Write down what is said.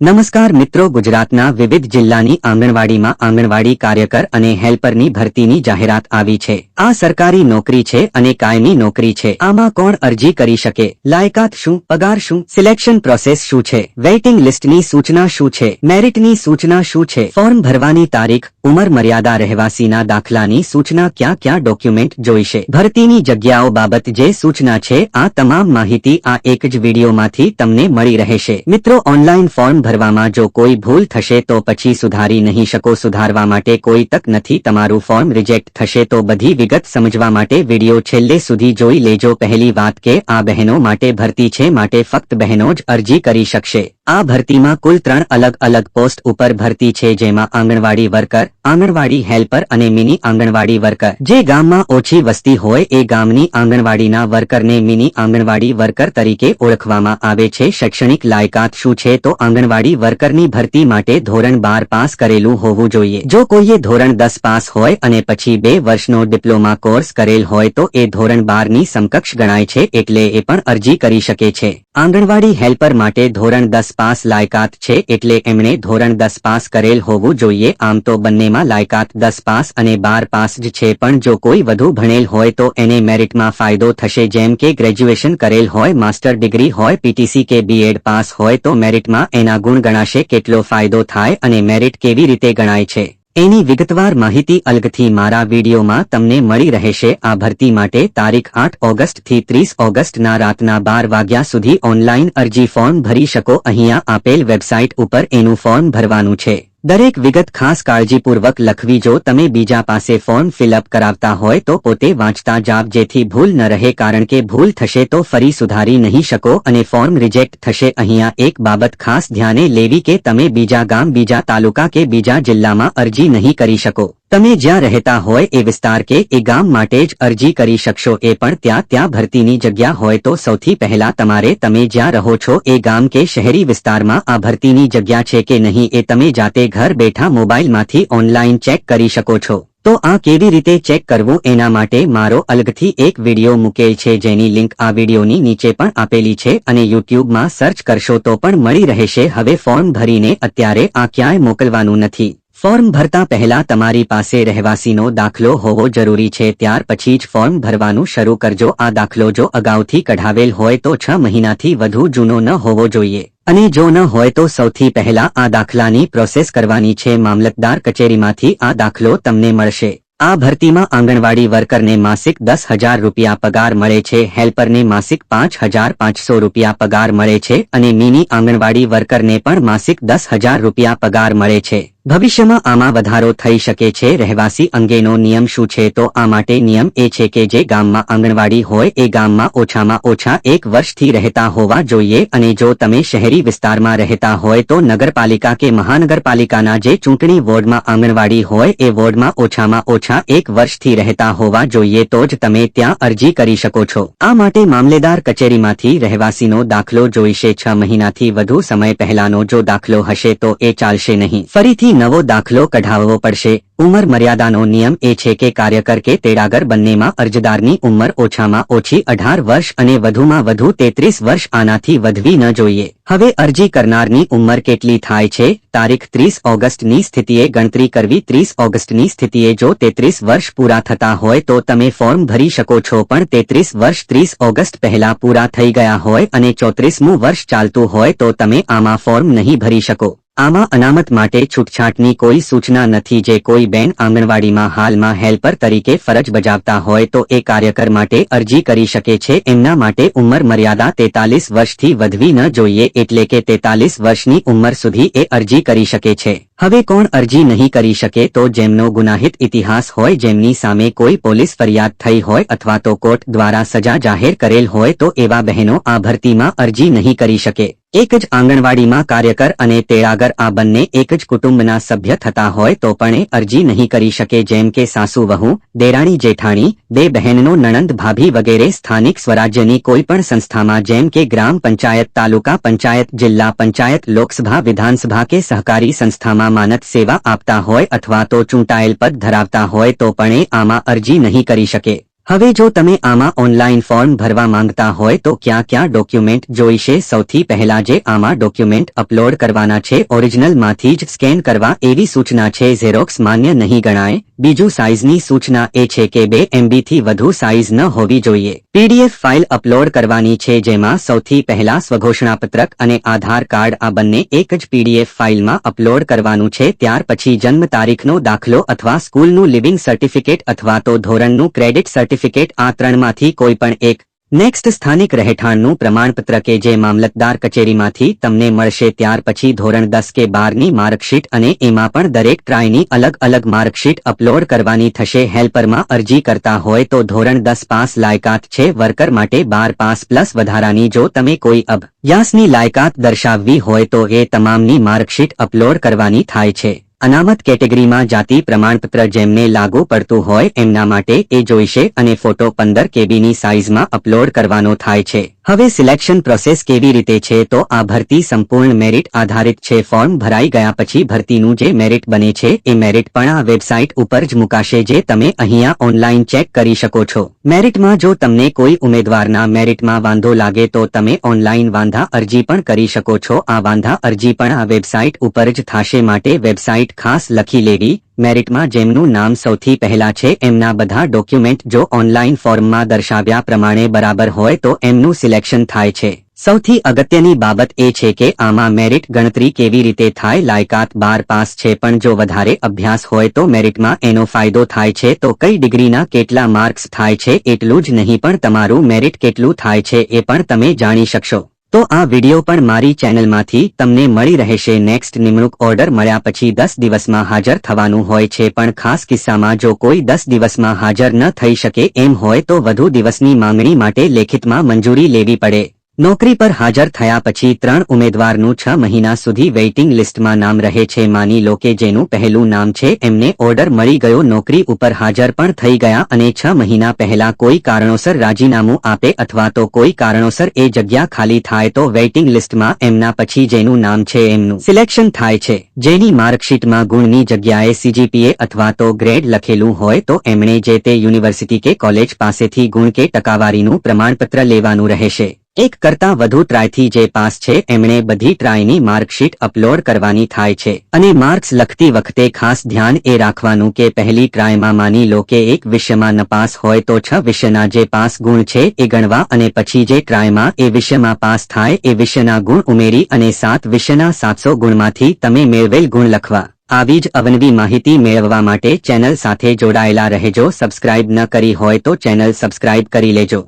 નમસ્કાર મિત્રો, ગુજરાતના વિવિધ જિલ્લાની આંગણવાડીમાં આંગણવાડી કાર્યકર અને હેલ્પરની ભરતીની જાહેરાત આવી છે। આ સરકારી નોકરી છે અને કાયમી નોકરી છે। આમાં કોણ અરજી કરી શકે, લાયકાત શું, પગાર શું, સિલેક્શન પ્રોસેસ શું છે, વેઇટિંગ લિસ્ટની સૂચના શું છે, મેરિટની સૂચના શું છે, ફોર્મ ભરવાની તારીખ, ઉંમર મર્યાદા, રહેવાસીના દાખલાની સૂચના, ક્યાં ક્યાં ડોક્યુમેન્ટ જોઈશે, ભરતીની જગ્યાઓ બાબત જે સૂચના છે, આ તમામ માહિતી આ એક જ વિડીયોમાંથી તમને મળી રહેશે। મિત્રો, ઓનલાઈન ફોર્મ ભરવામાં જો કોઈ ભૂલ થશે તો પછી સુધારી નહીં શકો। સુધારવા માટે કોઈ તક નથી, તમારું ફોર્મ રિજેક્ટ થશે તો બધી વિગત સમજવા માટે વિડીયો છેલ્લે સુધી જોઈ લેજો। પહેલી વાત કે આ બહેનો માટે ભરતી છે, માટે ફક્ત બહેનો જ અરજી કરી શકશે। આ ભરતીમાં કુલ 3 અલગ અલગ પોસ્ટ ઉપર ભરતી છે, જેમાં આંગણવાડી વર્કર, આંગણવાડી હેલ્પર અને મિની આંગણવાડી વર્કર। જે ગામમાં ઓછી વસ્તી હોય એ ગામની આંગણવાડીના વર્કરને મિની આંગણવાડી વર્કર તરીકે ઓળખવામાં આવે છે। શૈક્ષણિક લાયકાત શું છે તો આંગણવાડી વર્કરની ભરતી માટે ધોરણ 12 પાસ કરેલું હોવું જોઈએ। જો કોઈએ ધોરણ 10 પાસ હોય અને પછી 2 વર્ષનો ડિપ્લોમા કોર્સ કરેલ હોય તો એ ધોરણ 12 ની સમકક્ષ ગણાય છે, એટલે એ પણ અરજી કરી શકે છે। આંગણવાડી હેલ્પર માટે ધોરણ 10 પાસ લાયકાત છે, એટલે એમણે ધોરણ 10 પાસ કરેલ હોવું જોઈએ। આમ તો બંનેમાં લાયકાત 10 પાસ અને 12 પાસ જ છે, પણ જો કોઈ વધુ ભણેલ હોય તો એને મેરિટમાં ફાયદો થશે, જેમ કે ગ્રેજ્યુએશન કરેલ હોય, માસ્ટર ડિગ્રી હોય, પીટીસી કે બીએડ પાસ હોય તો મેરિટમાં એના ગુણ ગણાશે। કેટલો ફાયદો થાય અને મેરિટ કેવી રીતે ગણાય છે એની વિગતવાર માહિતી અલગથી મારા વિડીયોમાં તમને મળી રહેશે। આ ભરતી માટે તારીખ 8 ઓગસ્ટથી 30 ઓગસ્ટના રાતના 12 વાગ્યા સુધી ઓનલાઈન અરજી ફોર્મ ભરી શકો। અહીંયા આપેલ વેબસાઇટ ઉપર એનું ફોર્મ ભરવાનું છે। દરેક વિગત ખાસ કાળજીપૂર્વક લખવી। જો તમે બીજા પાસે ફોર્મ ફિલઅપ કરાવતા હોય તો પોતે વાંચતા જાવ, જેથી ભૂલ ન રહે, કારણ કે ભૂલ થશે તો ફરી સુધારી નહીં શકો અને ફોર્મ રિજેક્ટ થશે। અહીંયા એક બાબત ખાસ ધ્યાને લેવી કે તમે બીજા ગામ, બીજા તાલુકા કે બીજા જિલ્લામાં અરજી નહીં કરી શકો। તમે જ્યાં રહેતા હોય એ વિસ્તાર કે એ ગામ માટે જ અરજી કરી શકશો, એ પણ ત્યાં ભરતીની જગ્યા હોય તો સૌથી પહેલા તમારે તમે જ્યાં રહો છો એ ગામ કે શહેરી વિસ્તારમાં આ ભરતીની જગ્યા છે કે નહીં એ તમે જાતે ઘર બેઠા મોબાઈલમાંથી ઓનલાઈન ચેક કરી શકો છો। તો આ કેવી રીતે ચેક કરવું એના માટે મારો અલગથી એક વિડીયો મૂકેલ છે, જેની લિંક આ વિડીયોની નીચે પણ આપેલી છે અને યુટ્યુબમાં સર્ચ કરશો તો પણ મળી રહેશે। હવે ફોર્મ ભરીને અત્યારે આ ક્યાંય મોકલવાનું નથી। ફોર્મ ભરતા પહેલા તમારી પાસે રહેવાસીનો દાખલો હોવો જરૂરી છે, ત્યાર પછી જ ફોર્મ ભરવાનું શરૂ કરજો। આ દાખલો જો અગાઉથી કઢાવેલ હોય તો 6 મહિનાથી વધુ જૂનો ન હોવો જોઈએ, અને જો ન હોય તો સૌથી પહેલા આ દાખલાની પ્રોસેસ કરવાની છે। મામલતદાર કચેરીમાંથી આ દાખલો તમને મળશે। આ ભરતીમાં આંગણવાડી વર્કરને માસિક 10,000 રૂપિયા પગાર મળે છે, હેલ્પરને માસિક 5,500 રૂપિયા પગાર મળે છે અને મિની આંગણવાડી વર્કરને પણ માસિક 10,000 રૂપિયા પગાર મળે છે। ભવિષ્યમાં આમાં વધારો થઈ શકે છે। રહેવાસી અંગેનો નિયમ શું છે તો આ માટે નિયમ એ છે કે જે ગામમાં આંગણવાડી હોય એ ગામમાં ઓછામાં ઓછા 1 વર્ષથી રહેતા હોવા જોઈએ, અને જો તમે શહેરી વિસ્તારમાં રહેતા હોય તો નગરપાલિકા કે મહાનગરપાલિકાના જે ચૂંટણી વોર્ડમાં આંગણવાડી હોય એ વોર્ડમાં ઓછામાં ઓછા 1 વર્ષથી રહેતા હોવા જોઈએ, તો જ તમે ત્યાં અરજી કરી શકો છો। આ માટે મામલેદાર કચેરીમાંથી રહેવાસીનો દાખલો જોઈશે। 6 મહિનાથી વધુ સમય પહેલાનો જો દાખલો હશે તો એ ચાલશે નહીં, ફરીથી નવો દાખલો કઢાવવો પડશે। ઉંમર મર્યાદાનો નિયમ એ છે કે કાર્યકર કે તેડાગર બંનેમાં અરજદારની ઉંમર ઓછામાં ઓછી 18 વર્ષ અને વધુમાં વધુ 33 વર્ષ, આનાથી વધવી ન જોઈએ। હવે અરજી કરનારની ઉંમર કેટલી થાય છે? તારીખ 30 ઓગસ્ટની સ્થિતિએ ગણતરી કરવી। 30 ઓગસ્ટની સ્થિતિએ જો 33 વર્ષ પૂરા થતા હોય તો તમે ફોર્મ ભરી શકો છો, પણ 33 વર્ષ 30 ઓગસ્ટ પહેલા પૂરા થઈ ગયા હોય અને 34મું વર્ષ ચાલતું હોય તો તમે આમાં ફોર્મ નહીં ભરી શકો। આમાં અનામત માટે છૂટછાટની કોઈ સૂચના નથી। જે કોઈ બેન આંગણવાડીમાં હાલમાં હેલ્પર તરીકે ફરજ બજાવતા હોય તો એ કાર્યકર માટે અરજી કરી શકે છે। એમના માટે ઉંમર મર્યાદા 43 વર્ષથી વધવી ન જોઈએ, એટલે કે 43 વર્ષની ઉંમર સુધી એ અરજી કરી શકે છે। હવે કોણ અરજી નહીં કરી શકે તો જેમનો ગુનાહિત ઇતિહાસ હોય, જેમની સામે કોઈ પોલીસ ફરિયાદ થઈ હોય અથવા તો કોર્ટ દ્વારા સજા જાહેર કરેલ હોય તો એવા બહેનો આ ભરતીમાં અરજી નહીં કરી શકે। એક જ આંગણવાડીમાં કાર્યકર અને તેડાગર આ બંને એક જ કુટુંબના સભ્ય થતા હોય તો પણ એ અરજી નહીં કરી શકે, જેમ કે સાસુ વહુ, દેરાણી જેઠાણી, બે બહેનનો નણંદ ભાભી વગેરે। સ્થાનિક સ્વરાજ્યની કોઈ પણ સંસ્થામાં, જેમ કે ગ્રામ પંચાયત, તાલુકા પંચાયત, જિલ્લા પંચાયત, લોકસભા, વિધાનસભા કે સહકારી સંસ્થામાં માનદ સેવા આપતા હોય અથવા તો ચૂંટાયેલ પદ ધરાવતા હોય તો પણ એ આમાં અરજી નહીં કરી શકે। હવે જો તમે આમાં ઓનલાઈન ફોર્મ ભરવા માંગતા હોય તો ક્યાં ક્યાં ડોક્યુમેન્ટ જોઈશે? સૌથી પહેલા જે આમાં ડોક્યુમેન્ટ અપલોડ કરવાના છે ઓરિજિનલમાંથી જ સ્કેન કરવા એવી સૂચના છે. ઝેરોક્સ માન્ય નહીં ગણાય. બીજું સાઇઝની સૂચના એ છે કે 2 MB થી વધુ સાઇઝ ન હોવી જોઈએ. PDF ફાઇલ અપલોડ કરવાની છે જેમાં સૌથી પહેલા સ્વઘોષણાપત્રક અને આધાર કાર્ડ આ બંને એક જ PDF ફાઇલમાં અપલોડ કરવાનું છે. ત્યાર પછી જન્મ તારીખનો દાખલો અથવા સ્કૂલનું લિવિંગ સર્ટિફિકેટ અથવા તો ધોરણનું ક્રેડિટ સર્ટિફિકેટ આ ત્રણમાંથી કોઈ પણ એક. નેક્સ્ટ સ્થાનિક રહેઠાણનું પ્રમાણપત્ર કે જે મામલતદાર કચેરીમાંથી તમને મળશે. ત્યાર પછી ધોરણ 10 કે 12ની માર્કશીટ અને એમાં પણ દરેક ટ્રાયની અલગ અલગ માર્કશીટ અપલોડ કરવાની થશે. હેલ્પરમાં અરજી કરતા હોય તો ધોરણ 10 પાસ લાયકાત છે. વર્કર માટે 12 પાસ પ્લસ વધારાની જો તમે કોઈ અભ્યાસની લાયકાત દર્શાવવી હોય તો એ તમામની માર્કશીટ અપલોડ કરવાની થાય છે. અનામત કેટેગરીમાં જાતિ પ્રમાણપત્ર જેમને લાગુ પડતું હોય એમના માટે એ જોઈશે અને ફોટો 15 KBની સાઇઝમાં અપલોડ કરવાનો થાય છે. હવે સિલેક્શન પ્રોસેસ કેવી રીતે છે તો આ ભરતી સંપૂર્ણ મેરિટ આધારિત છે. ફોર્મ ભરાઈ ગયા પછી ભરતીનું જે મેરિટ બને છે એ મેરિટ પણ આ વેબસાઇટ ઉપર જ મુકાશે જે તમે અહીંયા ઓનલાઈન ચેક કરી શકો છો. મેરિટમાં જો તમને કોઈ ઉમેદવારના મેરિટમાં વાંધો લાગે તો તમે ઓનલાઈન વાંધા અરજી પણ કરી શકો છો. આ વાંધા અરજી પણ આ વેબસાઇટ ઉપર જ થશે માટે વેબસાઇટ ખાસ લખી લેવી. મેરિટમાં જેમનું નામ સૌથી પહેલા છે એમના બધા ડોક્યુમેન્ટ જો ઓનલાઈન ફોર્મમાં દર્શાવ્યા પ્રમાણે બરાબર હોય તો એમનું સિલેક્શન થાય છે. સૌથી અગત્યની બાબત એ છે કે આમાં મેરિટ ગણતરી કેવી રીતે થાય. લાયકાત 12 પાસ છે પણ જો વધારે અભ્યાસ હોય તો મેરિટમાં એનો ફાયદો થાય છે. તો કઈ ડિગ્રીના કેટલા માર્ક્સ થાય છે એટલું જ નહીં પણ તમારું મેરિટ કેટલું થાય છે એ પણ તમે જાણી શકશો. તો આ વિડિયો પણ મારી ચેનલમાંથી તમને મળી રહેશે. નેક્સ્ટ નિમણૂક ઓર્ડર મળ્યા પછી 10 દિવસમાં હાજર થવાનું હોય છે પણ ખાસ કિસ્સામાં જો કોઈ 10 દિવસમાં હાજર ન થઈ શકે એમ હોય તો વધુ દિવસની માંગણી માટે લેખિતમાં મંજૂરી લેવી પડે. નોકરી પર હાજર થયા પછી 3 ઉમેદવારનું 6 મહિના સુધી વેઇટિંગ લિસ્ટમાં નામ રહે છે. માની લો કે જેનું પહેલું નામ છે એમને ઓર્ડર મળી ગયો, નોકરી ઉપર હાજર પણ થઈ ગયા અને 6 મહિના પહેલા કોઈ કારણોસર રાજીનામું આપે અથવા તો કોઈ કારણોસર એ જગ્યા ખાલી થાય તો વેઇટિંગ લિસ્ટમાં એમના પછી જેનું નામ છે એમનું સિલેક્શન થાય છે. જેની માર્કશીટમાં ગુણની જગ્યાએ CGPA અથવા તો ગ્રેડ લખેલું હોય તો એમણે જે તે યુનિવર્સિટી કે કોલેજ પાસેથી ગુણ કે ટકાવારીનું પ્રમાણપત્ર લેવાનું રહેશે. એક કરતાં વધુ ટ્રાયથી જે પાસ છે એમણે બધી ટ્રાયની માર્કશીટ અપલોડ કરવાની થાય છે. અને માર્ક્સ લખતી વખતે ખાસ ધ્યાન એ રાખવાનું કે પહેલી ટ્રાયમાં માની લો કે એક વિષયમાં નપાસ હોય તો 6 વિષયના જે પાસ ગુણ છે એ ગણવા અને પછી જે ટ્રાયમાં એ વિષયમાં પાસ થાય એ વિષયના ગુણ ઉમેરી અને 7 વિષયના 700 ગુણમાંથી તમે મેળવેલ ગુણ લખવા. આવી જ અવનવી માહિતી મેળવવા માટે ચેનલ સાથે જોડાયેલા રહેજો. સબસ્ક્રાઇબ ન કરી હોય તો ચેનલ સબસ્ક્રાઇબ કરી લેજો.